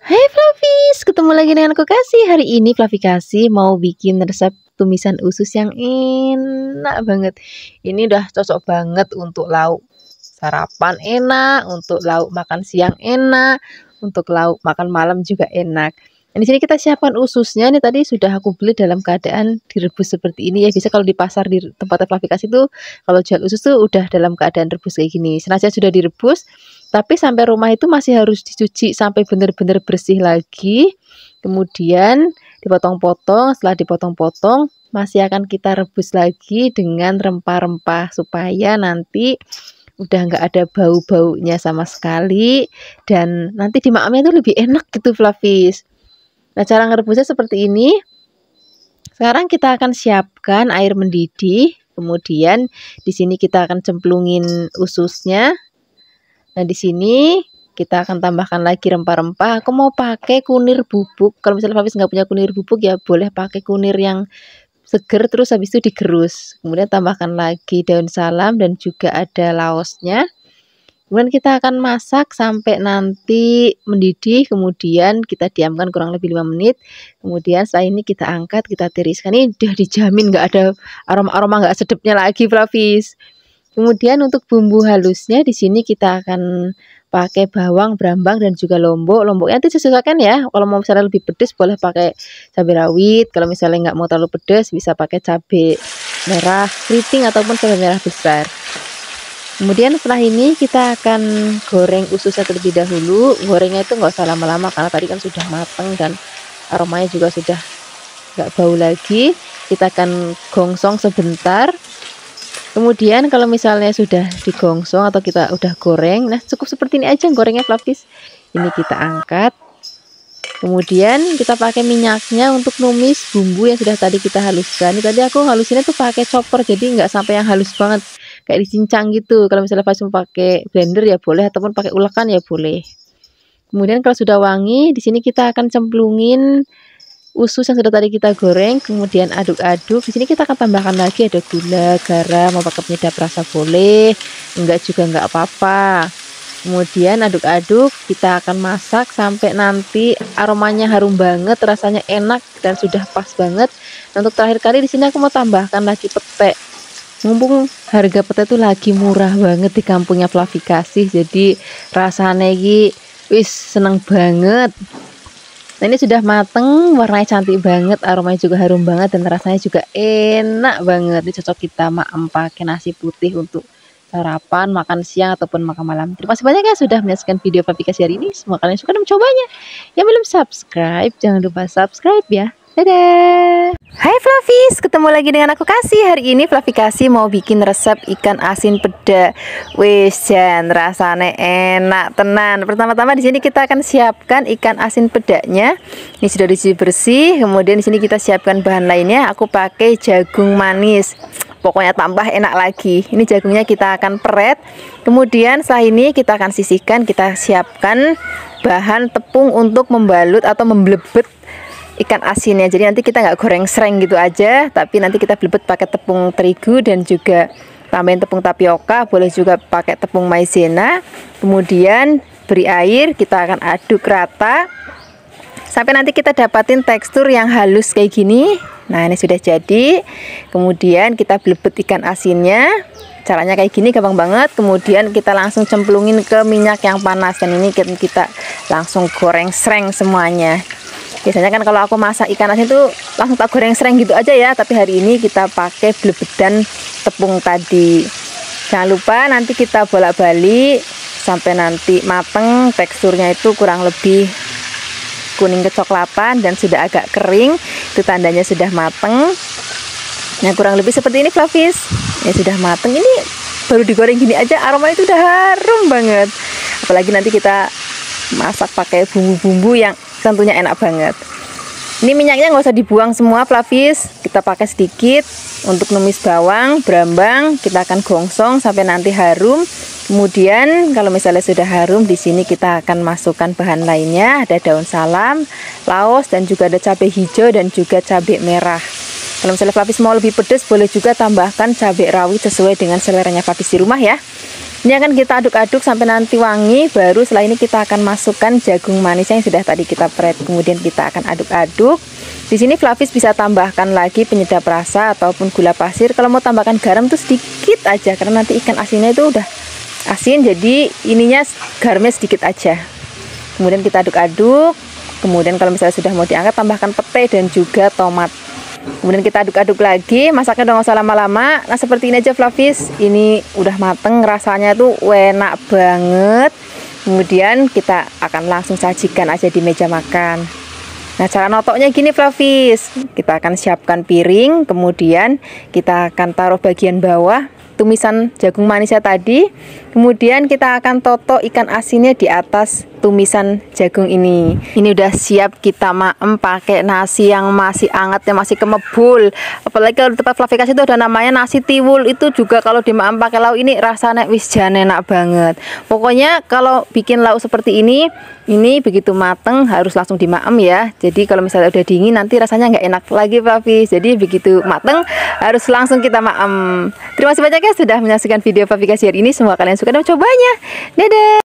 Hai Flavis, ketemu lagi dengan aku Kasih. Hari ini Flavi Kasih mau bikin resep tumisan usus yang enak banget. Ini udah cocok banget untuk lauk sarapan enak, untuk lauk makan siang enak, untuk lauk makan malam juga enak. Nah, di sini kita siapkan ususnya. Ini tadi sudah aku beli dalam keadaan direbus seperti ini ya. Bisa kalau di pasar di tempat Flavi Kasih tuh kalau jual usus tuh udah dalam keadaan rebus kayak gini. Sengaja sudah direbus, tapi sampai rumah itu masih harus dicuci sampai benar-benar bersih lagi. Kemudian dipotong-potong, setelah dipotong-potong masih akan kita rebus lagi dengan rempah-rempah supaya nanti udah nggak ada bau-baunya sama sekali dan nanti dimakamnya itu lebih enak gitu Flavis. Nah, cara ngerebusnya seperti ini. Sekarang kita akan siapkan air mendidih, kemudian di sini kita akan cemplungin ususnya. Nah, di sini kita akan tambahkan lagi rempah-rempah. Aku mau pakai kunir bubuk. Kalau misalnya Flavis nggak punya kunir bubuk ya boleh pakai kunir yang seger terus habis itu digerus. Kemudian tambahkan lagi daun salam dan juga ada laosnya. Kemudian kita akan masak sampai nanti mendidih, kemudian kita diamkan kurang lebih 5 menit. Kemudian setelah ini kita angkat, kita tiriskan. Ini udah dijamin nggak ada aroma-aroma nggak sedapnya lagi Flavis. Kemudian untuk bumbu halusnya di sini kita akan pakai bawang, brambang dan juga lombok. Lomboknya nanti disesuaikan ya. Kalau mau misalnya lebih pedas boleh pakai cabai rawit. Kalau misalnya nggak mau terlalu pedas bisa pakai cabai merah keriting ataupun cabai merah besar. Kemudian setelah ini kita akan goreng ususnya terlebih dahulu. Gorengnya itu nggak usah lama-lama karena tadi kan sudah matang dan aromanya juga sudah nggak bau lagi. Kita akan gongsong sebentar. Kemudian kalau misalnya sudah digongsong atau kita udah goreng, nah cukup seperti ini aja gorengnya Flavis. Ini kita angkat. Kemudian kita pakai minyaknya untuk numis bumbu yang sudah tadi kita haluskan. Ini tadi aku halusinnya tuh pakai chopper, jadi nggak sampai yang halus banget, kayak dicincang gitu. Kalau misalnya Flavis mau pakai blender ya boleh, ataupun pakai ulekan ya boleh. Kemudian kalau sudah wangi, di sini kita akan cemplungin usus yang sudah tadi kita goreng, kemudian aduk-aduk. Di sini kita akan tambahkan lagi ada gula, garam, mau pakai penyedap rasa boleh, enggak juga enggak apa-apa. Kemudian aduk-aduk, kita akan masak sampai nanti aromanya harum banget, rasanya enak dan sudah pas banget. Nah, untuk terakhir kali di sini aku mau tambahkan lagi pete. Mumpung harga pete itu lagi murah banget di kampungnya Flavi Kasih, jadi rasanya ini wis seneng banget. Nah, ini sudah mateng, warnanya cantik banget, aromanya juga harum banget dan rasanya juga enak banget. Ini cocok kita makan pakai nasi putih untuk sarapan, makan siang ataupun makan malam. Terima kasih banyak ya sudah menyaksikan video Flavi Kasih hari ini. Semoga kalian suka dan mencobanya. Yang belum subscribe, jangan lupa subscribe ya. Dadah. Hai Flavis, ketemu lagi dengan aku Kasih. Hari ini Flavi Kasih mau bikin resep ikan asin peda. Wis jan rasanya enak tenan. Pertama-tama di sini kita akan siapkan ikan asin pedanya. Ini sudah dicuci bersih. Kemudian di sini kita siapkan bahan lainnya. Aku pakai jagung manis. Pokoknya tambah enak lagi. Ini jagungnya kita akan peret. Kemudian setelah ini kita akan sisihkan. Kita siapkan bahan tepung untuk membalut atau memblebet ikan asinnya. Jadi nanti kita nggak goreng sereng gitu aja, tapi nanti kita blebet pakai tepung terigu dan juga tambahin tepung tapioka, boleh juga pakai tepung maizena. Kemudian beri air, kita akan aduk rata sampai nanti kita dapatin tekstur yang halus kayak gini. Nah, ini sudah jadi. Kemudian kita blebet ikan asinnya. Caranya kayak gini gampang banget. Kemudian kita langsung cemplungin ke minyak yang panas dan ini kita langsung goreng sereng semuanya. Biasanya kan kalau aku masak ikan asin itu langsung tak goreng sereng gitu aja ya, tapi hari ini kita pakai blebedan tepung tadi. Jangan lupa nanti kita bolak-balik sampai nanti mateng, teksturnya itu kurang lebih kuning kecoklatan dan sudah agak kering, itu tandanya sudah mateng. Nah, kurang lebih seperti ini Flavis. Ya sudah mateng, ini baru digoreng gini aja aromanya itu udah harum banget. Apalagi nanti kita masak pakai bumbu-bumbu yang tentunya enak banget. Ini minyaknya nggak usah dibuang semua Flavis, kita pakai sedikit untuk numis bawang, brambang. Kita akan gongsong sampai nanti harum. Kemudian kalau misalnya sudah harum, di sini kita akan masukkan bahan lainnya. Ada daun salam, laos dan juga ada cabai hijau dan juga cabai merah. Kalau misalnya Flavis mau lebih pedas, boleh juga tambahkan cabai rawit sesuai dengan seleranya Flavis di rumah ya. Ini akan kita aduk-aduk sampai nanti wangi. Baru setelah ini kita akan masukkan jagung manis yang sudah tadi kita pret. Kemudian kita akan aduk-aduk. Di sini Flavis bisa tambahkan lagi penyedap rasa ataupun gula pasir. Kalau mau tambahkan garam tuh sedikit aja, karena nanti ikan asinnya itu udah asin, jadi ininya garamnya sedikit aja. Kemudian kita aduk-aduk. Kemudian kalau misalnya sudah mau diangkat, tambahkan pete dan juga tomat. Kemudian kita aduk-aduk lagi, masaknya udah nggak usah lama-lama. Nah seperti ini aja Flavis, ini udah mateng, rasanya tuh enak banget. Kemudian kita akan langsung sajikan aja di meja makan. Nah cara notoknya gini Flavis, kita akan siapkan piring, kemudian kita akan taruh bagian bawah tumisan jagung manisnya tadi. Kemudian kita akan toto ikan asinnya di atas tumisan jagung ini. Ini udah siap kita maem pakai nasi yang masih hangat, yang masih kemebul. Apalagi kalau di tempat Flavikas itu ada namanya nasi tiwul. Itu juga kalau dimaem pakai lauk ini rasanya wis jan enak banget. Pokoknya kalau bikin lauk seperti ini begitu mateng harus langsung dimaem ya. Jadi kalau misalnya udah dingin nanti rasanya nggak enak lagi Flavis. Jadi begitu mateng harus langsung kita maem. Terima kasih banyak ya sudah menyaksikan video Flavikas hari ini. Semoga kalian suka dan mencobanya. Dadah.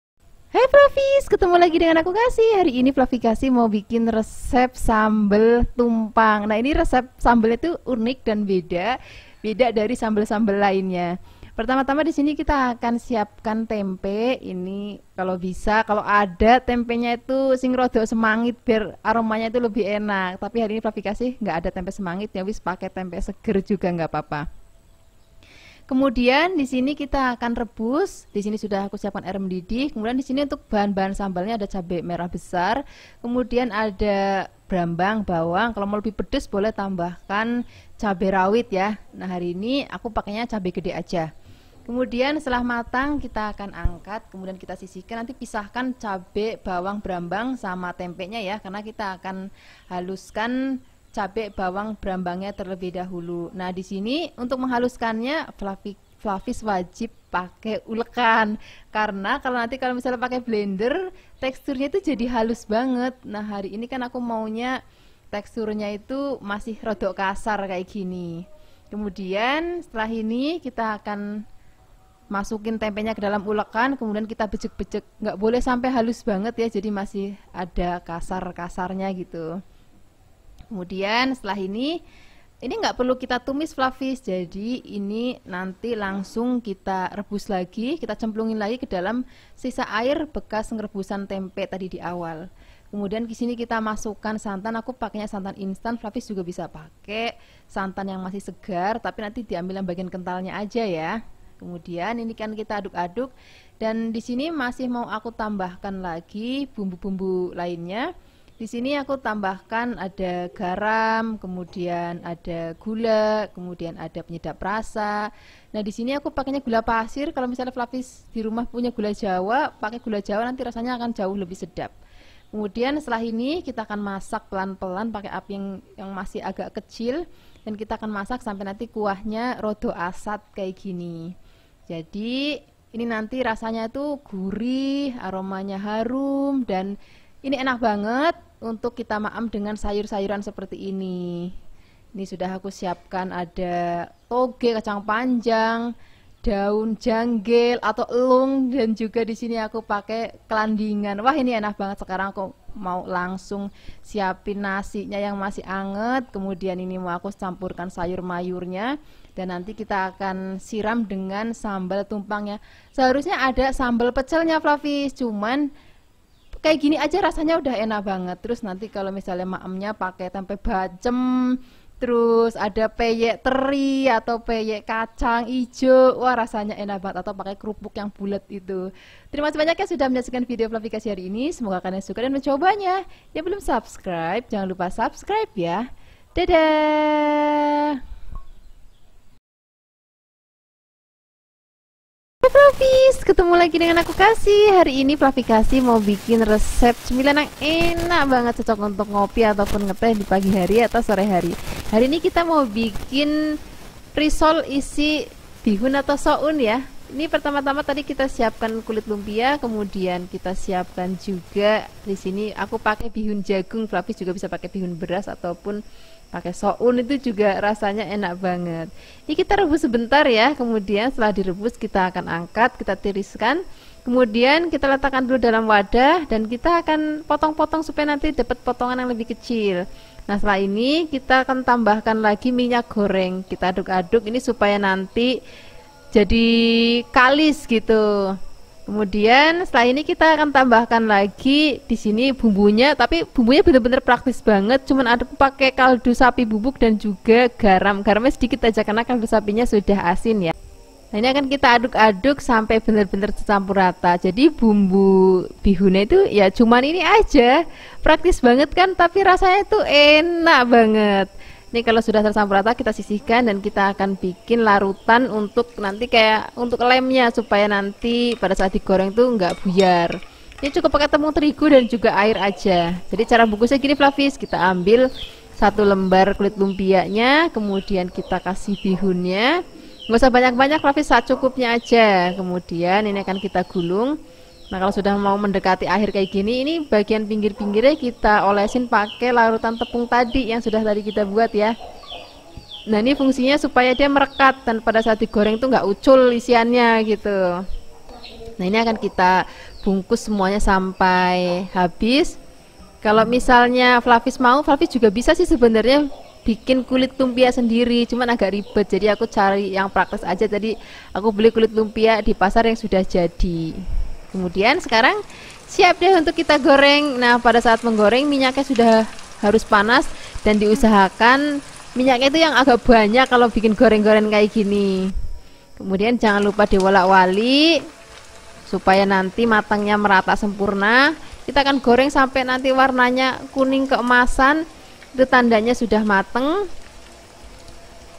Hai Flavis, ketemu lagi dengan aku Kasih. Hari ini Flavikas mau bikin resep sambal tumpang. Nah ini resep sambalnya itu unik dan beda dari sambal-sambal lainnya. Pertama-tama di sini kita akan siapkan tempe. Ini kalau bisa, kalau ada tempenya itu sing rada semangit biar aromanya itu lebih enak. Tapi hari ini Flavikas nggak ada tempe semangit ya, wis pakai tempe seger juga nggak apa-apa. Kemudian di sini kita akan rebus. Di sini sudah aku siapkan air mendidih. Kemudian di sini untuk bahan-bahan sambalnya ada cabai merah besar, kemudian ada brambang, bawang. Kalau mau lebih pedas boleh tambahkan cabai rawit ya. Nah hari ini aku pakainya cabai gede aja. Kemudian setelah matang kita akan angkat, kemudian kita sisihkan. Nanti pisahkan cabai, bawang, brambang sama tempenya ya, karena kita akan haluskan cabai, bawang, brambangnya terlebih dahulu. Nah di sini untuk menghaluskannya Flavis wajib pakai ulekan, karena kalau misalnya pakai blender teksturnya itu jadi halus banget. Nah hari ini kan aku maunya teksturnya itu masih rodok kasar kayak gini. Kemudian setelah ini kita akan masukin tempenya ke dalam ulekan, kemudian kita bejek-bejek, nggak boleh sampai halus banget ya, jadi masih ada kasar-kasarnya gitu. Kemudian setelah ini nggak perlu kita tumis Flavis, jadi ini nanti langsung kita rebus lagi, kita cemplungin lagi ke dalam sisa air bekas ngerebusan tempe tadi di awal. Kemudian di sini kita masukkan santan, aku pakainya santan instan, Flavis juga bisa pakai santan yang masih segar, tapi nanti diambil yang bagian kentalnya aja ya. Kemudian ini kan kita aduk-aduk, dan di sini masih mau aku tambahkan lagi bumbu-bumbu lainnya. Di sini aku tambahkan ada garam, kemudian ada gula, kemudian ada penyedap rasa. Nah di sini aku pakainya gula pasir. Kalau misalnya Flavis di rumah punya gula Jawa, pakai gula Jawa nanti rasanya akan jauh lebih sedap. Kemudian setelah ini kita akan masak pelan-pelan pakai api yang masih agak kecil, dan kita akan masak sampai nanti kuahnya rodo asat kayak gini. Jadi ini nanti rasanya tuh gurih, aromanya harum, dan ini enak banget untuk kita maem dengan sayur-sayuran seperti ini. Ini sudah aku siapkan ada toge, kacang panjang, daun janggel atau elung, dan juga di sini aku pakai kelandingan. Wah ini enak banget. Sekarang aku mau langsung siapin nasinya yang masih anget. Kemudian ini mau aku campurkan sayur mayurnya, dan nanti kita akan siram dengan sambal tumpangnya. Seharusnya ada sambal pecelnya Flavis, cuman kayak gini aja rasanya udah enak banget. Terus nanti kalau misalnya maemnya pakai tempe bacem, terus ada peyek teri atau peyek kacang hijau, wah rasanya enak banget. Atau pakai kerupuk yang bulat itu. Terima kasih banyak ya sudah menyaksikan video Flavikas hari ini. Semoga kalian suka dan mencobanya. Yang belum subscribe, jangan lupa subscribe ya. Dadah. Flavis, ketemu lagi dengan aku Kasih. Hari ini Flavikas mau bikin resep cemilan yang enak banget, cocok untuk ngopi ataupun ngeteh di pagi hari atau sore hari. Hari ini kita mau bikin risol isi bihun atau soun ya. Ini pertama-tama tadi kita siapkan kulit lumpia, kemudian kita siapkan juga di sini aku pakai bihun jagung, Flavis juga bisa pakai bihun beras ataupun pakai soun, itu juga rasanya enak banget. Ini kita rebus sebentar ya, kemudian setelah direbus kita akan angkat, kita tiriskan, kemudian kita letakkan dulu dalam wadah dan kita akan potong-potong supaya nanti dapat potongan yang lebih kecil. Nah, setelah ini kita akan tambahkan lagi minyak goreng, kita aduk-aduk ini supaya nanti jadi kalis gitu. Kemudian setelah ini kita akan tambahkan lagi di sini bumbunya, tapi bumbunya benar-benar praktis banget. Cuman aku pakai kaldu sapi bubuk dan juga garam. Garamnya sedikit aja karena kaldu sapinya sudah asin ya. Nah, ini akan kita aduk-aduk sampai benar-benar tercampur rata. Jadi bumbu bihunnya itu ya cuman ini aja. Praktis banget kan, tapi rasanya itu enak banget. Ini kalau sudah tercampur rata kita sisihkan dan kita akan bikin larutan untuk nanti kayak untuk lemnya supaya nanti pada saat digoreng tuh nggak buyar. Ini cukup pakai tepung terigu dan juga air aja. Jadi cara bungkusnya gini Flavis, kita ambil 1 lembar kulit lumpianya, kemudian kita kasih bihunnya. Nggak usah banyak-banyak Flavis, secukupnya aja. Kemudian ini akan kita gulung. Nah, kalau sudah mau mendekati akhir kayak gini, ini bagian pinggir-pinggirnya kita olesin pakai larutan tepung tadi yang sudah tadi kita buat ya. Nah, ini fungsinya supaya dia merekat dan pada saat digoreng itu nggak ucul isiannya gitu. Nah, ini akan kita bungkus semuanya sampai habis. Kalau misalnya Flavis mau, Flavis juga bisa sih sebenarnya bikin kulit lumpia sendiri, cuman agak ribet. Jadi aku cari yang praktis aja. Tadi aku beli kulit lumpia di pasar yang sudah jadi. Kemudian sekarang siap deh untuk kita goreng. Nah, pada saat menggoreng minyaknya sudah harus panas dan diusahakan minyaknya itu yang agak banyak kalau bikin goreng-goreng kayak gini. Kemudian jangan lupa diwolak-wali supaya nanti matangnya merata sempurna. Kita akan goreng sampai nanti warnanya kuning keemasan, itu tandanya sudah mateng.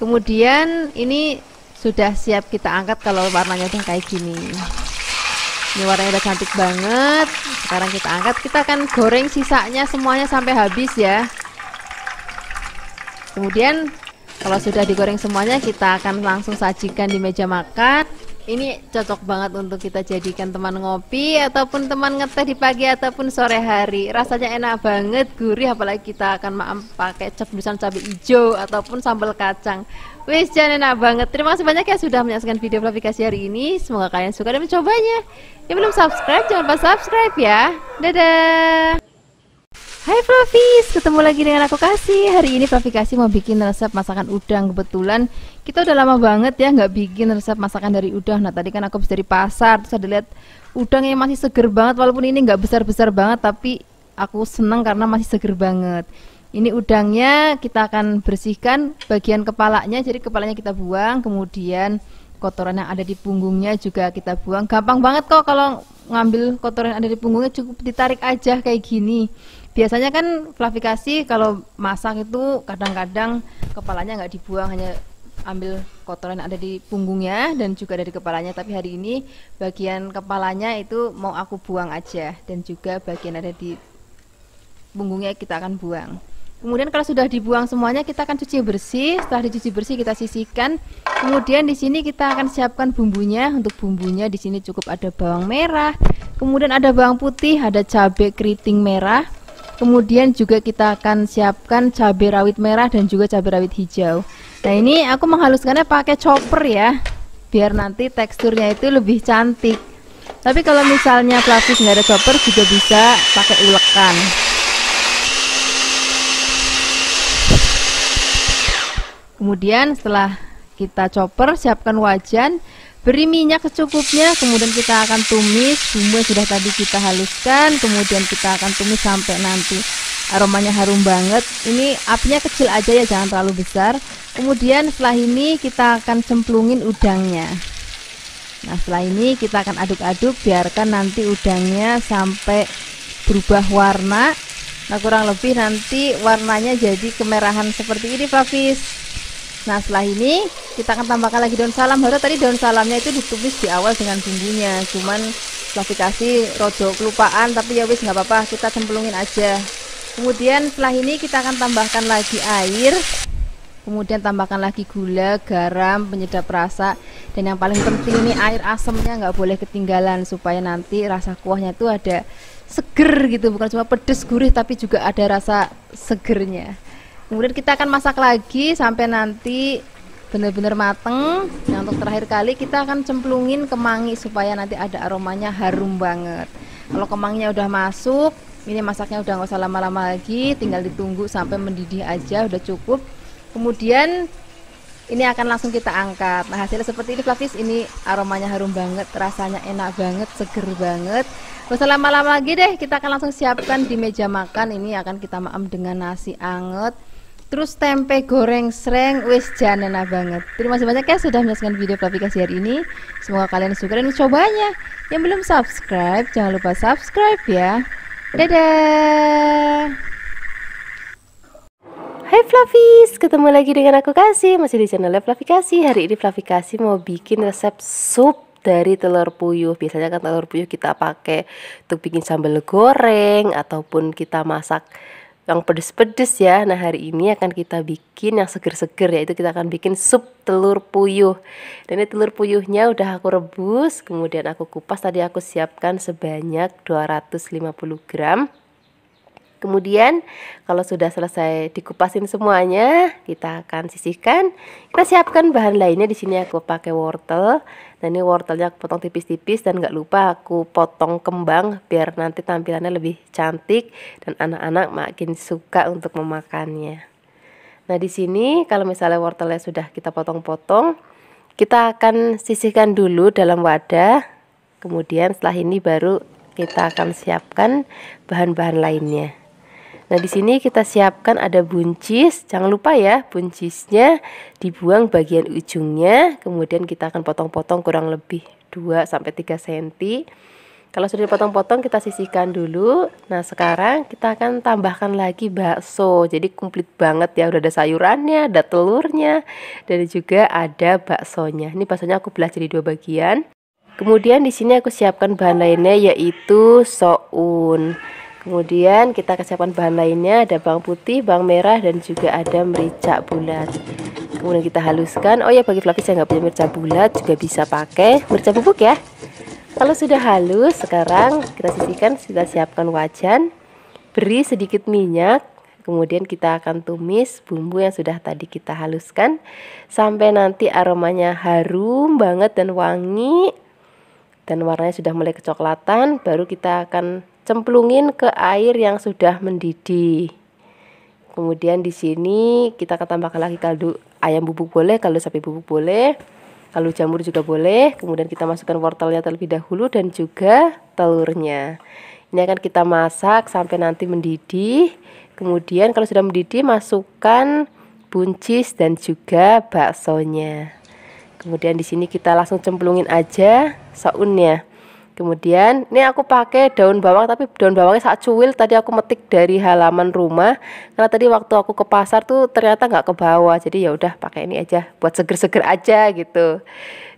Kemudian ini sudah siap kita angkat kalau warnanya udah kayak gini. Ini warnanya udah cantik banget. Sekarang kita angkat, kita akan goreng sisanya semuanya sampai habis ya. Kemudian kalau sudah digoreng semuanya, kita akan langsung sajikan di meja makan. Ini cocok banget untuk kita jadikan teman ngopi ataupun teman ngeteh di pagi ataupun sore hari. Rasanya enak banget, gurih, apalagi kita akan pakai cebusan cabai hijau ataupun sambal kacang. Wis, jangan enak banget. Terima kasih banyak ya sudah menyaksikan video aplikasi hari ini. Semoga kalian suka dan mencobanya. Yang belum subscribe, jangan lupa subscribe ya. Dadah. Hai Flavis, ketemu lagi dengan aku Kasih. Hari ini Flavis Kasih mau bikin resep masakan udang. Kebetulan kita udah lama banget ya nggak bikin resep masakan dari udang. Nah, tadi kan aku habis dari pasar, terus ada lihat udang yang masih seger banget. Walaupun ini nggak besar-besar banget, tapi aku seneng karena masih seger banget. Ini udangnya kita akan bersihkan bagian kepalanya. Jadi kepalanya kita buang, kemudian kotoran yang ada di punggungnya juga kita buang. Gampang banget kok kalau ngambil kotoran yang ada di punggungnya, cukup ditarik aja kayak gini. Biasanya kan Flavis Kasih kalau masak itu kadang-kadang kepalanya nggak dibuang, hanya ambil kotoran yang ada di punggungnya dan juga dari kepalanya. Tapi hari ini bagian kepalanya itu mau aku buang aja, dan juga bagian ada di punggungnya kita akan buang. Kemudian kalau sudah dibuang semuanya, kita akan cuci bersih. Setelah dicuci bersih kita sisihkan. Kemudian di sini kita akan siapkan bumbunya. Untuk bumbunya di sini cukup ada bawang merah, kemudian ada bawang putih, ada cabai keriting merah. Kemudian juga kita akan siapkan cabai rawit merah dan juga cabai rawit hijau. Nah, ini aku menghaluskannya pakai chopper ya, biar nanti teksturnya itu lebih cantik. Tapi kalau misalnya Flavis nggak ada chopper juga bisa pakai ulekan. Kemudian setelah kita chopper, siapkan wajan, beri minyak secukupnya, kemudian kita akan tumis bumbu yang sudah tadi kita haluskan. Kemudian kita akan tumis sampai nanti aromanya harum banget. Ini apinya kecil aja ya, jangan terlalu besar. Kemudian setelah ini kita akan cemplungin udangnya. Nah, setelah ini kita akan aduk-aduk, biarkan nanti udangnya sampai berubah warna. Nah, kurang lebih nanti warnanya jadi kemerahan seperti ini Flavis. Nah, setelah ini kita akan tambahkan lagi daun salam. Harusnya tadi daun salamnya itu ditumis di awal dengan bumbunya, cuman Flavis Kasih rodo kelupaan, tapi ya wis nggak apa-apa, kita cemplungin aja. Kemudian setelah ini kita akan tambahkan lagi air. Kemudian tambahkan lagi gula, garam, penyedap rasa, dan yang paling penting ini air asamnya nggak boleh ketinggalan supaya nanti rasa kuahnya itu ada seger gitu, bukan cuma pedes gurih tapi juga ada rasa segernya. Kemudian kita akan masak lagi sampai nanti benar-benar mateng. Nah, untuk terakhir kali kita akan cemplungin kemangi supaya nanti ada aromanya harum banget. Kalau kemanginya udah masuk, ini masaknya udah nggak usah lama-lama lagi, tinggal ditunggu sampai mendidih aja, udah cukup. Kemudian ini akan langsung kita angkat. Nah, hasilnya seperti ini Flavis, ini aromanya harum banget, rasanya enak banget, seger banget. Gak usah lama-lama lagi deh, kita akan langsung siapkan di meja makan. Ini akan kita maem dengan nasi anget, terus tempe goreng sreng, wis janena banget. Terima kasih banyak ya sudah menyaksikan video Flavikasi hari ini. Semoga kalian suka dan mencobanya. Yang belum subscribe, jangan lupa subscribe ya. Dadah. Hai Flavis, ketemu lagi dengan aku Kasih, masih di channel Flavikasi. Hari ini Flavikasi mau bikin resep sup dari telur puyuh. Biasanya kan telur puyuh kita pakai untuk bikin sambal goreng ataupun kita masak yang pedes-pedes ya. Nah, hari ini akan kita bikin yang seger-seger, yaitu kita akan bikin sup telur puyuh. Dan ini telur puyuhnya udah aku rebus, kemudian aku kupas. Tadi aku siapkan sebanyak 250 gram. Kemudian kalau sudah selesai dikupasin semuanya, kita akan sisihkan. Kita siapkan bahan lainnya. Di sini aku pakai wortel. Nah, ini wortelnya aku potong tipis-tipis dan nggak lupa aku potong kembang biar nanti tampilannya lebih cantik dan anak-anak makin suka untuk memakannya. Nah, di sini kalau misalnya wortelnya sudah kita potong-potong, kita akan sisihkan dulu dalam wadah. Kemudian setelah ini baru kita akan siapkan bahan-bahan lainnya. Nah, di sini kita siapkan ada buncis. Jangan lupa ya, buncisnya dibuang bagian ujungnya. Kemudian kita akan potong-potong kurang lebih 2-3 cm. Kalau sudah dipotong-potong, kita sisihkan dulu. Nah, sekarang kita akan tambahkan lagi bakso. Jadi komplit banget ya, udah ada sayurannya, ada telurnya, dan juga ada baksonya. Ini baksonya aku belah jadi 2 bagian. Kemudian di sini aku siapkan bahan lainnya yaitu soun. Kemudian kita siapkan bahan lainnya, ada bawang putih, bawang merah, dan juga ada merica bulat. Kemudian kita haluskan. Oh ya, bagi Flavis yang nggak punya merica bulat juga bisa pakai merica bubuk ya. Kalau sudah halus, sekarang kita sisihkan, kita siapkan wajan, beri sedikit minyak. Kemudian kita akan tumis bumbu yang sudah tadi kita haluskan sampai nanti aromanya harum banget dan wangi dan warnanya sudah mulai kecoklatan. Baru kita akan cemplungin ke air yang sudah mendidih. Kemudian di sini kita akan tambahkan lagi kaldu ayam bubuk boleh, kaldu sapi bubuk boleh, kaldu jamur juga boleh. Kemudian kita masukkan wortelnya terlebih dahulu dan juga telurnya. Ini akan kita masak sampai nanti mendidih. Kemudian kalau sudah mendidih, masukkan buncis dan juga baksonya. Kemudian di sini kita langsung cemplungin aja saunnya. Kemudian ini aku pakai daun bawang, tapi daun bawangnya sangat cuil. Tadi aku metik dari halaman rumah karena tadi waktu aku ke pasar tuh ternyata nggak ke bawah. Jadi ya udah pakai ini aja buat seger-seger aja gitu.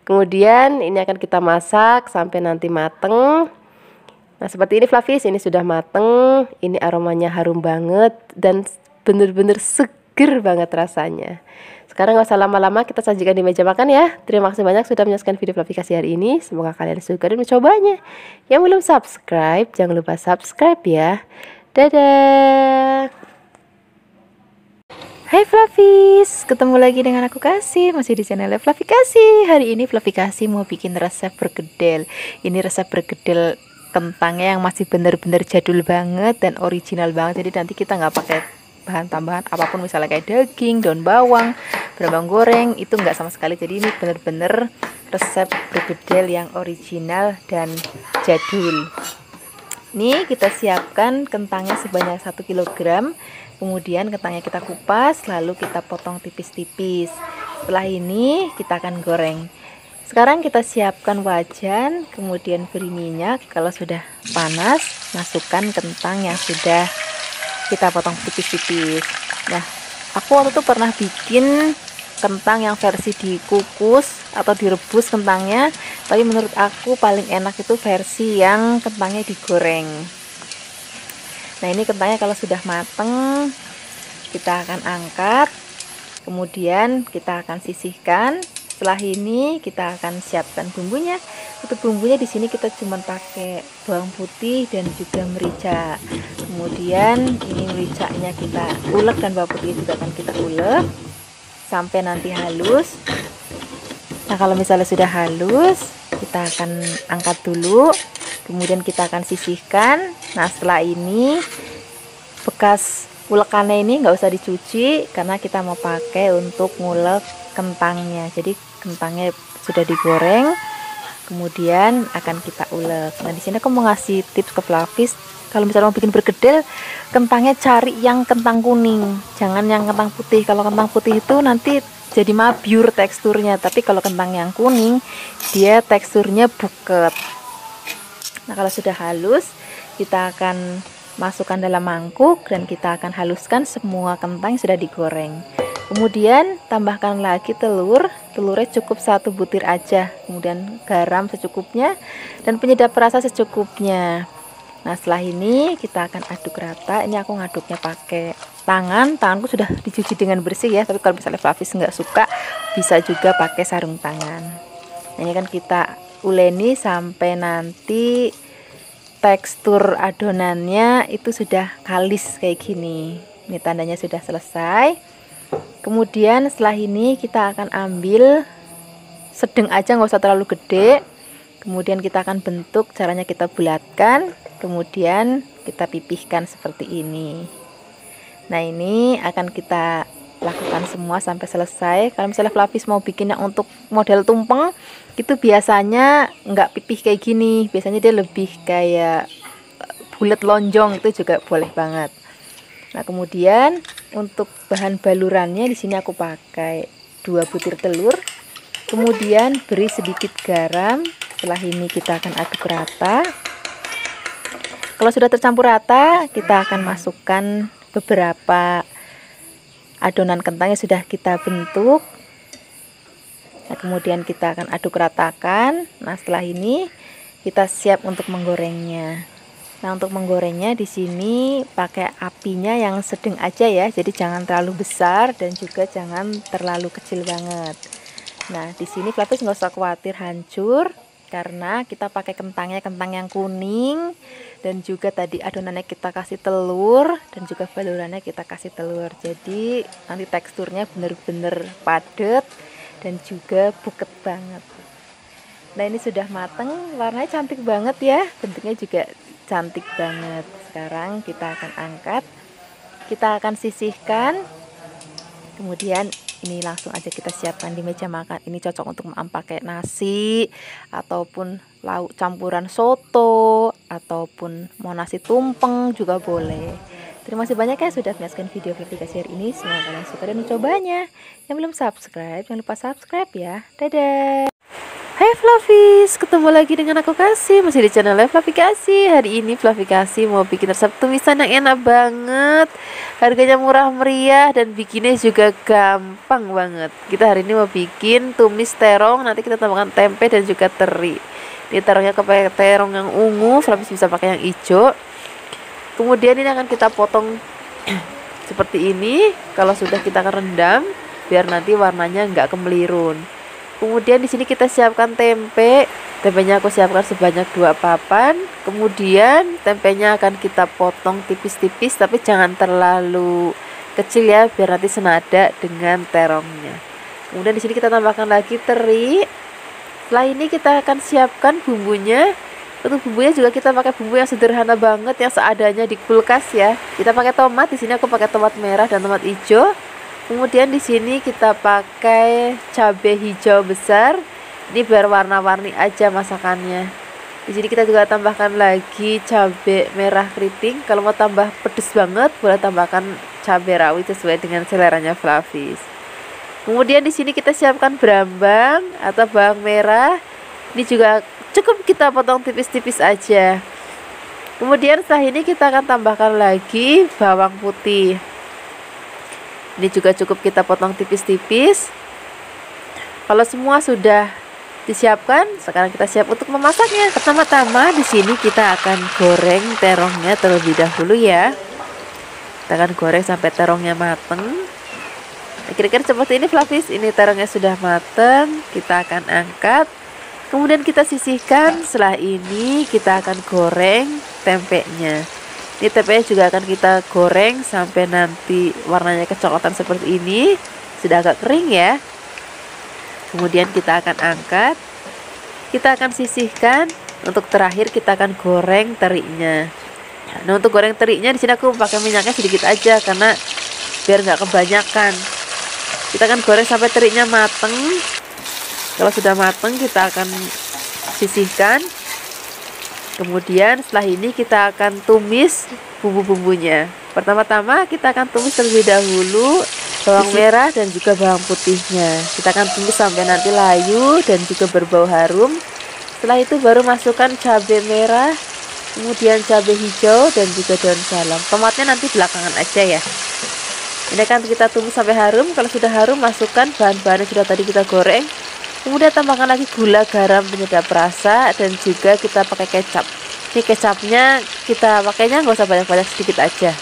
Kemudian ini akan kita masak sampai nanti mateng. Nah, seperti ini Flavis, ini sudah mateng. Ini aromanya harum banget dan bener-bener seger banget rasanya. Sekarang gak usah lama-lama, kita sajikan di meja makan ya. Terima kasih banyak sudah menyaksikan video Flavikasi hari ini. Semoga kalian suka dan mencobanya. Yang belum subscribe, jangan lupa subscribe ya. Dadah. Hai Flavis, ketemu lagi dengan aku Kasih, masih di channel Flavikasi. Hari ini Flavikasi mau bikin resep bergedel. Ini resep bergedel kentangnya yang masih bener-bener jadul banget dan original banget. Jadi nanti kita nggak pakai bahan tambahan apapun, misalnya kayak daging, daun bawang, bawang goreng, itu enggak sama sekali. Jadi ini bener-bener resep bergedel yang original dan jadul. Ini kita siapkan kentangnya sebanyak 1 kg. Kemudian kentangnya kita kupas, lalu kita potong tipis-tipis. Setelah ini kita akan goreng. Sekarang kita siapkan wajan, kemudian beri minyak. Kalau sudah panas, masukkan kentang yang sudah kita potong tipis-tipis. Nah, aku waktu itu pernah bikin kentang yang versi dikukus atau direbus kentangnya, tapi menurut aku paling enak itu versi yang kentangnya digoreng. Nah, ini kentangnya kalau sudah mateng, kita akan angkat. Kemudian kita akan sisihkan. Setelah ini kita akan siapkan bumbunya. Untuk bumbunya di sini kita cuma pakai bawang putih dan juga merica. Kemudian ini mericanya kita ulek dan bawang putih juga akan kita ulek sampai nanti halus. Nah, kalau misalnya sudah halus, kita akan angkat dulu. Kemudian kita akan sisihkan. Nah, setelah ini bekas ulekannya ini nggak usah dicuci karena kita mau pakai untuk ngulek kentangnya. Jadi kentangnya sudah digoreng, kemudian akan kita ulek. Nah, di sini aku mau ngasih tips ke Flavis, kalau misalnya mau bikin bergedel, kentangnya cari yang kentang kuning, jangan yang kentang putih. Kalau kentang putih itu nanti jadi mabyur teksturnya, tapi kalau kentang yang kuning dia teksturnya buket. Nah, kalau sudah halus, kita akan masukkan dalam mangkuk dan kita akan haluskan semua kentang yang sudah digoreng. Kemudian tambahkan lagi telur. Telurnya cukup 1 butir aja. Kemudian garam secukupnya dan penyedap rasa secukupnya. Nah, setelah ini kita akan aduk rata. Ini aku ngaduknya pakai tangan. Tanganku sudah dicuci dengan bersih ya. Tapi kalau misalnya Flavis nggak suka, bisa juga pakai sarung tangan. Nah, ini kan kita uleni sampai nanti tekstur adonannya itu sudah kalis kayak gini. Ini tandanya sudah selesai. Kemudian setelah ini kita akan ambil sedang aja, nggak usah terlalu gede. Kemudian kita akan bentuk, caranya kita bulatkan, kemudian kita pipihkan seperti ini. Nah, ini akan kita lakukan semua sampai selesai. Kalau misalnya Flavis mau bikinnya untuk model tumpeng, itu biasanya nggak pipih kayak gini, biasanya dia lebih kayak bulat lonjong, itu juga boleh banget. Nah, kemudian untuk bahan balurannya di sini aku pakai 2 butir telur. Kemudian beri sedikit garam. Setelah ini kita akan aduk rata. Kalau sudah tercampur rata, kita akan masukkan beberapa adonan kentang yang sudah kita bentuk. Nah, kemudian kita akan aduk ratakan. Nah, setelah ini kita siap untuk menggorengnya. Nah, untuk menggorengnya di sini pakai apinya yang sedang aja ya. Jadi jangan terlalu besar dan juga jangan terlalu kecil banget. Nah, di sini Flavis nggak usah khawatir hancur karena kita pakai kentang yang kuning dan juga tadi adonannya kita kasih telur dan juga balurannya kita kasih telur. Jadi nanti teksturnya bener-bener padat dan juga buket banget. Nah, ini sudah mateng, warnanya cantik banget ya, bentuknya juga cantik banget. Sekarang kita akan angkat, kita akan sisihkan, kemudian ini langsung aja kita siapkan di meja makan. Ini cocok untuk pakai nasi ataupun lauk campuran soto ataupun mau nasi tumpeng juga boleh. Terima kasih banyak ya sudah menyaksikan video aplikasi hari ini. Semoga kalian suka dan mencobanya. Yang belum subscribe, jangan lupa subscribe ya. Dadah. Hai Flavis, ketemu lagi dengan aku Kasih, masih di channel Flavis Kasih. Hari ini Flavis Kasih mau bikin resep tumisan yang enak banget. Harganya murah meriah dan bikinnya juga gampang banget. Kita hari ini mau bikin tumis terong, nanti kita tambahkan tempe dan juga teri. Ini terongnya pakai terong yang ungu, Flavis bisa pakai yang hijau. Kemudian ini akan kita potong seperti ini. Kalau sudah kita akan rendam biar nanti warnanya nggak kemelirun. Kemudian di sini kita siapkan tempe. Tempenya aku siapkan sebanyak 2 papan. Kemudian tempenya akan kita potong tipis-tipis tapi jangan terlalu kecil ya biar nanti senada dengan terongnya. Kemudian di sini kita tambahkan lagi teri. Setelah ini kita akan siapkan bumbunya. Untuk bumbunya juga kita pakai bumbu yang sederhana banget yang seadanya di kulkas ya. Kita pakai tomat, di sini aku pakai tomat merah dan tomat hijau. Kemudian di sini kita pakai cabai hijau besar. Ini biar warna-warni aja masakannya. Di sini kita juga tambahkan lagi cabai merah keriting. Kalau mau tambah pedes banget, boleh tambahkan cabai rawit sesuai dengan seleranya Flavis. Kemudian di sini kita siapkan brambang atau bawang merah. Ini juga cukup kita potong tipis-tipis aja. Kemudian setelah ini kita akan tambahkan lagi bawang putih. Ini juga cukup kita potong tipis-tipis. Kalau semua sudah disiapkan, sekarang kita siap untuk memasaknya. Pertama-tama di sini kita akan goreng terongnya terlebih dahulu ya. Kita akan goreng sampai terongnya mateng. Nah, kira-kira seperti ini Flavis. Ini terongnya sudah mateng, kita akan angkat. Kemudian kita sisihkan. Setelah ini kita akan goreng tempenya. Ini tempenya juga akan kita goreng sampai nanti warnanya kecoklatan seperti ini. Sudah agak kering ya. Kemudian kita akan angkat. Kita akan sisihkan. Untuk terakhir kita akan goreng terinya. Nah, untuk goreng terinya di sini aku pakai minyaknya sedikit aja karena biar nggak kebanyakan. Kita akan goreng sampai terinya mateng. Kalau sudah mateng kita akan sisihkan. Kemudian setelah ini kita akan tumis bumbu-bumbunya. Pertama-tama kita akan tumis terlebih dahulu bawang merah dan juga bawang putihnya. Kita akan tumis sampai nanti layu dan juga berbau harum. Setelah itu baru masukkan cabai merah, kemudian cabai hijau dan juga daun salam. Tomatnya nanti belakangan aja ya. Ini akan kita tumis sampai harum. Kalau sudah harum, masukkan bahan-bahan yang sudah tadi kita goreng. Kemudian tambahkan lagi gula, garam, penyedap rasa, dan juga kita pakai kecap. Ini kecapnya kita pakainya nggak usah banyak-banyak, sedikit aja.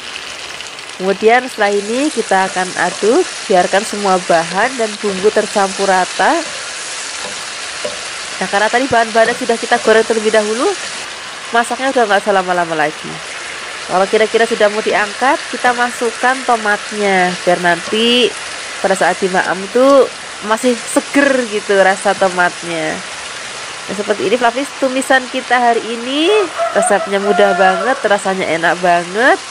Kemudian setelah ini kita akan aduk, biarkan semua bahan dan bumbu tercampur rata. Nah, karena tadi bahan-bahannya sudah kita goreng terlebih dahulu, masaknya udah nggak usah lama-lama lagi. Kalau kira-kira sudah mau diangkat, kita masukkan tomatnya biar nanti pada saat dimakan itu masih seger gitu rasa tomatnya. Nah, seperti ini Flavis tumisan kita hari ini. Resepnya mudah banget, rasanya enak banget.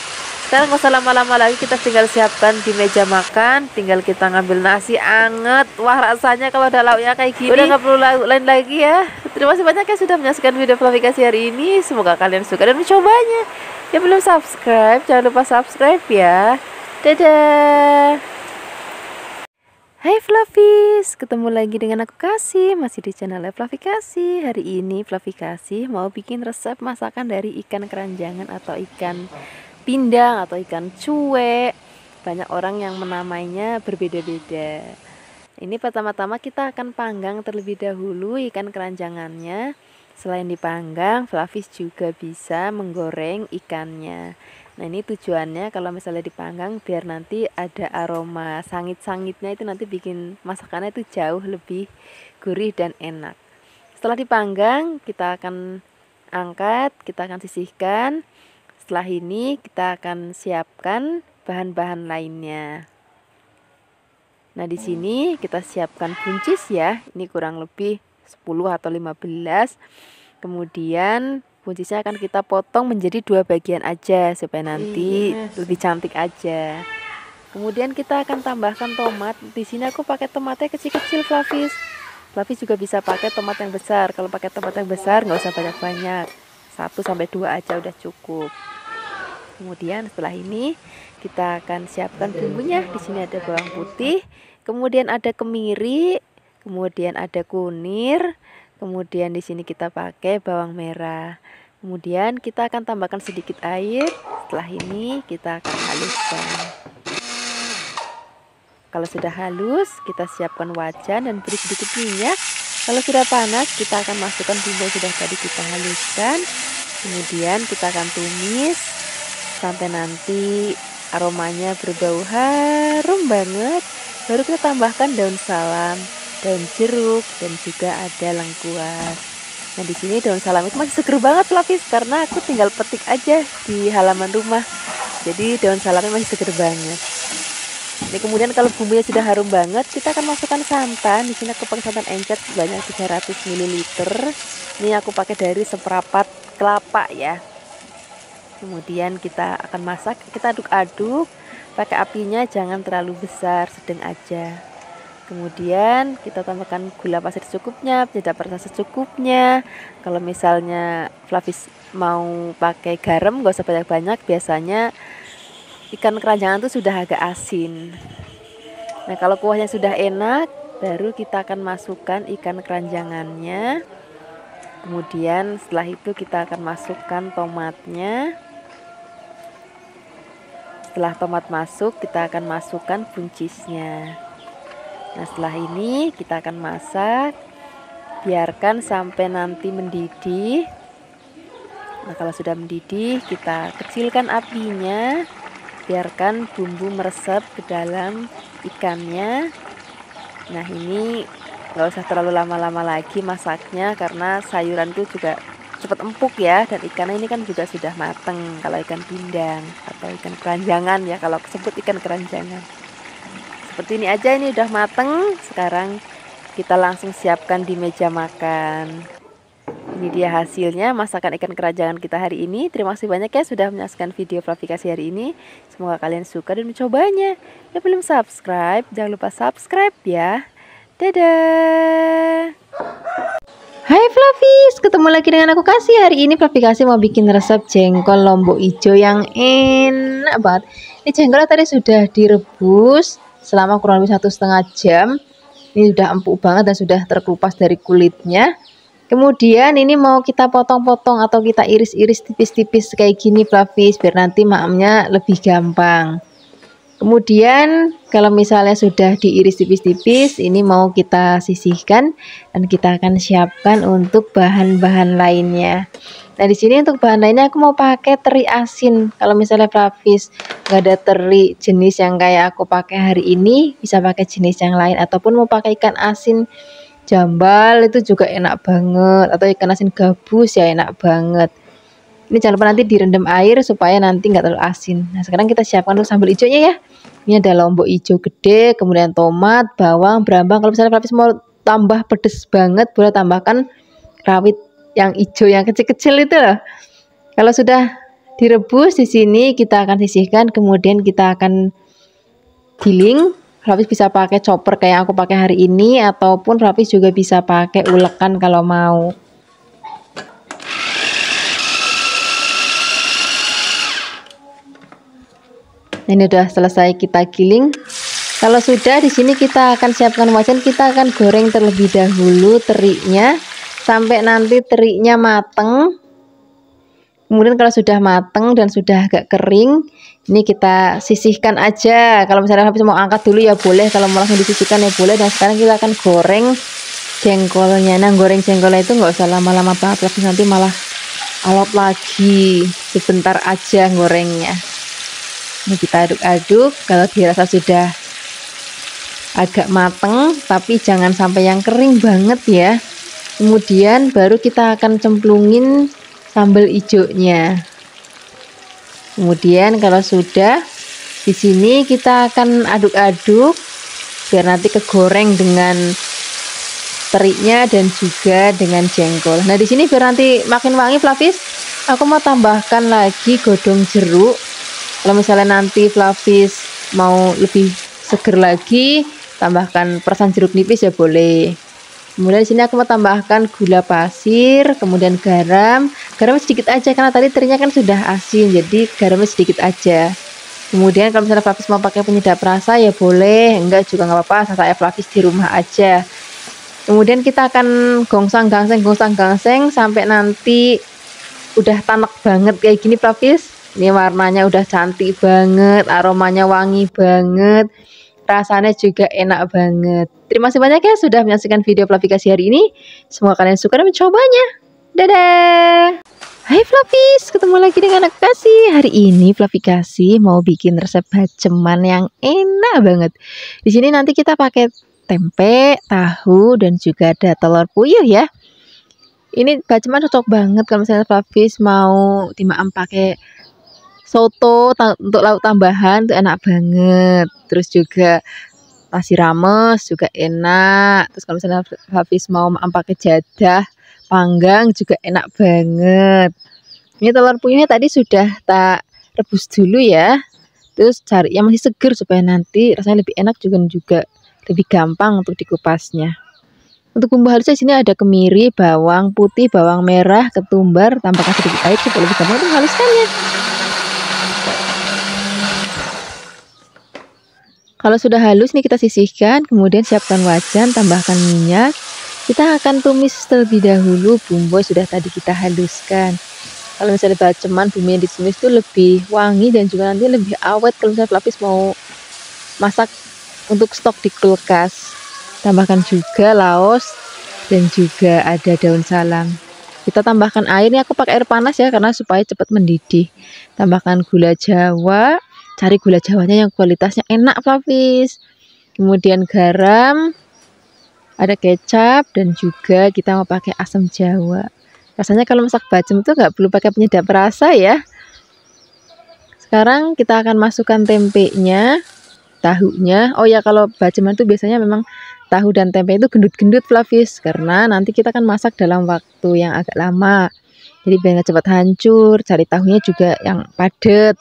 Sekarang nggak usah lama-lama lagi, kita tinggal siapkan di meja makan. Tinggal kita ngambil nasi anget. Wah, rasanya kalau ada lauknya kayak gini udah nggak perlu lauk lain lagi ya. Terima kasih banyak ya sudah menyaksikan video Flavikasi hari ini. Semoga kalian suka dan mencobanya. Yang belum subscribe, jangan lupa subscribe ya. Dadah. Hai Flavis, ketemu lagi dengan aku Kasih, masih di channel Flavikasi. Hari ini Flavikasi mau bikin resep masakan dari ikan keranjangan atau ikan pindang atau ikan cuek. Banyak orang yang menamainya berbeda-beda. Ini pertama-tama kita akan panggang terlebih dahulu ikan keranjangannya. Selain dipanggang, Flavis juga bisa menggoreng ikannya. Nah, ini tujuannya kalau misalnya dipanggang biar nanti ada aroma sangit-sangitnya, itu nanti bikin masakannya itu jauh lebih gurih dan enak. Setelah dipanggang, kita akan angkat, kita akan sisihkan. Setelah ini kita akan siapkan bahan-bahan lainnya. Nah, di sini kita siapkan buncis ya. Ini kurang lebih 10 atau 15. Kemudian buncisnya akan kita potong menjadi 2 bagian aja supaya nanti lebih cantik aja. Kemudian kita akan tambahkan tomat. Di sini aku pakai tomatnya kecil-kecil Flavis. Flavis juga bisa pakai tomat yang besar. Kalau pakai tomat yang besar nggak usah banyak-banyak. 1-2 aja udah cukup. Kemudian setelah ini kita akan siapkan bumbunya. Di sini ada bawang putih, kemudian ada kemiri, kemudian ada kunir, kemudian di sini kita pakai bawang merah. Kemudian kita akan tambahkan sedikit air. Setelah ini kita akan haluskan. Kalau sudah halus, kita siapkan wajan dan beri sedikit minyak. Kalau sudah panas, kita akan masukkan bumbu yang sudah tadi kita haluskan. Kemudian kita akan tumis sampai nanti aromanya berbau harum banget. Baru kita tambahkan daun salam, daun jeruk, dan juga ada lengkuas. Nah, di sini daun salam itu masih seger banget Flavis karena aku tinggal petik aja di halaman rumah. Jadi daun salamnya masih seger banget. Ini kemudian kalau bumbunya sudah harum banget, kita akan masukkan santan. Di sini aku pakai santan encer sebanyak 300 ml. Ini aku pakai dari seperempat kelapa ya. Kemudian kita akan masak, kita aduk-aduk. Pakai apinya jangan terlalu besar, sedang aja. Kemudian kita tambahkan gula pasir secukupnya, penyedap rasa secukupnya. Kalau misalnya Flavis mau pakai garam gak usah banyak-banyak, biasanya ikan keranjangan itu sudah agak asin. Nah, kalau kuahnya sudah enak, baru kita akan masukkan ikan keranjangannya. Kemudian setelah itu kita akan masukkan tomatnya. Setelah tomat masuk, kita akan masukkan buncisnya. Nah, setelah ini kita akan masak, biarkan sampai nanti mendidih. Nah, kalau sudah mendidih, kita kecilkan apinya. biarkan bumbu meresap ke dalam ikannya. Nah, ini nggak usah terlalu lama-lama lagi masaknya karena sayuran itu juga cepat empuk ya, dan ikannya ini kan juga sudah mateng kalau ikan pindang atau ikan keranjangan ya, kalau sebut ikan keranjangan. Seperti ini aja, ini udah mateng. Sekarang kita langsung siapkan di meja makan. Ini dia hasilnya masakan ikan keranjangan kita hari ini. Terima kasih banyak ya sudah menyaksikan video Flavikasi hari ini. Semoga kalian suka dan mencobanya. Yang belum subscribe, jangan lupa subscribe ya. Dadah. Hai Flavis, ketemu lagi dengan aku Kasih. Hari ini Flavikasi mau bikin resep jengkol lombok hijau yang enak banget. Ini jengkolnya tadi sudah direbus selama kurang lebih 1,5 jam. Ini sudah empuk banget dan sudah terkelupas dari kulitnya. Kemudian ini mau kita potong-potong atau kita iris-iris tipis-tipis kayak gini Flavis, biar nanti maamnya lebih gampang. Kemudian kalau misalnya sudah diiris tipis-tipis, ini mau kita sisihkan dan kita akan siapkan untuk bahan-bahan lainnya. Nah, di sini untuk bahan lainnya aku mau pakai teri asin. Kalau misalnya Flavis nggak ada teri jenis yang kayak aku pakai hari ini, bisa pakai jenis yang lain, ataupun mau pakai ikan asin jambal itu juga enak banget, atau ikan asin gabus ya enak banget. Ini jangan lupa nanti direndam air supaya nanti nggak terlalu asin. Nah, sekarang kita siapkan untuk sambal hijaunya ya. Ini ada lombok hijau gede, kemudian tomat, bawang, brambang. Kalau misalnya Flavis mau tambah pedes banget, boleh tambahkan rawit yang hijau yang kecil-kecil itu loh. Kalau sudah direbus di sini kita akan sisihkan, kemudian kita akan giling. Flavis bisa pakai chopper kayak aku pakai hari ini, ataupun Flavis juga bisa pakai ulekan kalau mau. Ini udah selesai kita giling. Kalau sudah, di sini kita akan siapkan wajan. Kita akan goreng terlebih dahulu terinya sampai nanti terinya mateng. Kemudian kalau sudah mateng dan sudah agak kering, ini kita sisihkan aja. Kalau misalnya habis mau angkat dulu ya boleh, kalau mau langsung disisihkan ya boleh. Dan sekarang kita akan goreng jengkolnya. Nah, goreng jengkolnya itu nggak usah lama-lama banget, nanti malah alot lagi. Sebentar aja gorengnya. Ini kita aduk-aduk. Kalau dirasa sudah agak mateng, tapi jangan sampai yang kering banget ya. Kemudian baru kita akan cemplungin sambal hijaunya. Kemudian kalau sudah, di sini kita akan aduk-aduk biar nanti kegoreng dengan terinya dan juga dengan jengkol. Nah, di sini biar nanti makin wangi Flavis, aku mau tambahkan lagi godong jeruk. Kalau misalnya nanti Flavis mau lebih seger lagi, tambahkan perasan jeruk nipis ya boleh. Kemudian di sini aku mau tambahkan gula pasir, kemudian garam sedikit aja karena tadi terinya kan sudah asin, jadi garamnya sedikit aja. Kemudian kalau misalnya Flavis mau pakai penyedap rasa ya boleh, enggak juga nggak apa-apa, saya Flavis di rumah aja. Kemudian kita akan gongsang-gangseng sampai nanti udah tanek banget kayak gini Flavis. Ini warnanya udah cantik banget, aromanya wangi banget. Rasanya juga enak banget. Terima kasih banyak ya sudah menyaksikan video Flavikasi hari ini. Semoga kalian suka dan mencobanya. Dadah. Hai Flavis, ketemu lagi dengan aku Kasih. Hari ini Flavikasi mau bikin resep baceman yang enak banget. Di sini nanti kita pakai tempe, tahu, dan juga ada telur puyuh ya. Ini baceman cocok banget kalau misalnya Flavis mau dimakan pakai soto untuk lauk tambahan, tuh enak banget. Terus juga nasi rames juga enak. Terus kalau misalnya Flavis mau pakai jadah panggang juga enak banget. Ini telur puyuhnya tadi sudah tak rebus dulu ya. Terus cari yang masih seger supaya nanti rasanya lebih enak juga lebih gampang untuk dikupasnya. Untuk bumbu halusnya di sini ada kemiri, bawang putih, bawang merah, ketumbar, tambahkan sedikit air supaya lebih gampang untuk menghaluskannya. Kalau sudah halus nih kita sisihkan, kemudian siapkan wajan, tambahkan minyak. Kita akan tumis terlebih dahulu bumbu yang sudah tadi kita haluskan. Kalau misalnya baceman bumbu yang ditumis itu lebih wangi dan juga nanti lebih awet kalau misalnya Flavis mau masak untuk stok di kulkas. Tambahkan juga laos dan juga ada daun salam. Kita tambahkan air, ini aku pakai air panas ya karena supaya cepat mendidih. Tambahkan gula jawa, cari gula jawanya yang kualitasnya enak Flavis. Kemudian garam, ada kecap, dan juga kita mau pakai asam jawa. Rasanya kalau masak bacem tuh nggak perlu pakai penyedap rasa ya. Sekarang kita akan masukkan tempenya, tahunya. Oh ya, kalau baceman itu biasanya memang tahu dan tempe itu gendut-gendut Flavis, karena nanti kita akan masak dalam waktu yang agak lama. Jadi biar cepat hancur, cari tahunya juga yang padat.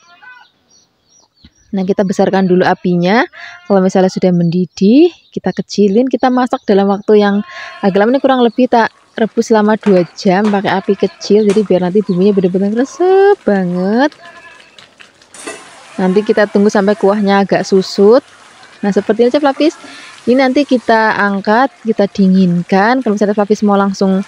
Nah, kita besarkan dulu apinya. Kalau misalnya sudah mendidih, kita kecilin, kita masak dalam waktu yang agak lama, ini kurang lebih tak rebus selama 2 jam pakai api kecil, jadi biar nanti bumbunya benar-benar resep banget. Nanti kita tunggu sampai kuahnya agak susut. Nah, seperti ini aja Flavis. Ini nanti kita angkat, kita dinginkan. Kalau misalnya Flavis mau langsung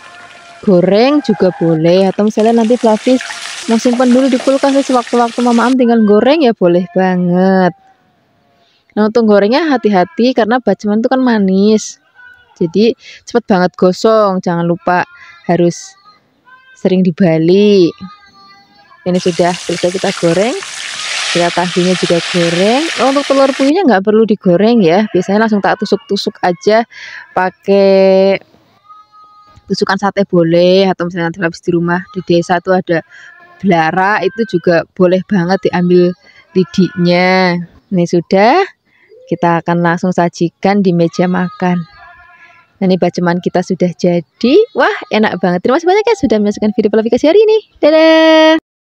goreng juga boleh, atau misalnya nanti Flavis mau simpan dulu di kulkas, sewaktu-waktu Mama Am tinggal goreng ya boleh banget. Nah, untuk gorengnya hati-hati karena baceman itu kan manis, jadi cepet banget gosong. Jangan lupa harus sering dibalik. Ini sudah selesai kita goreng, kita tahunya juga goreng. Untuk telur puyuhnya nggak perlu digoreng ya, biasanya langsung tak tusuk-tusuk aja pakai tusukan sate boleh, atau misalnya nanti habis di rumah di desa tuh ada belara, itu juga boleh banget diambil lidiknya. Ini sudah, kita akan langsung sajikan di meja makan. Nah, ini baceman kita sudah jadi. Wah, enak banget. Terima kasih banyak ya sudah menyaksikan video Flavikasi hari ini. Dadah.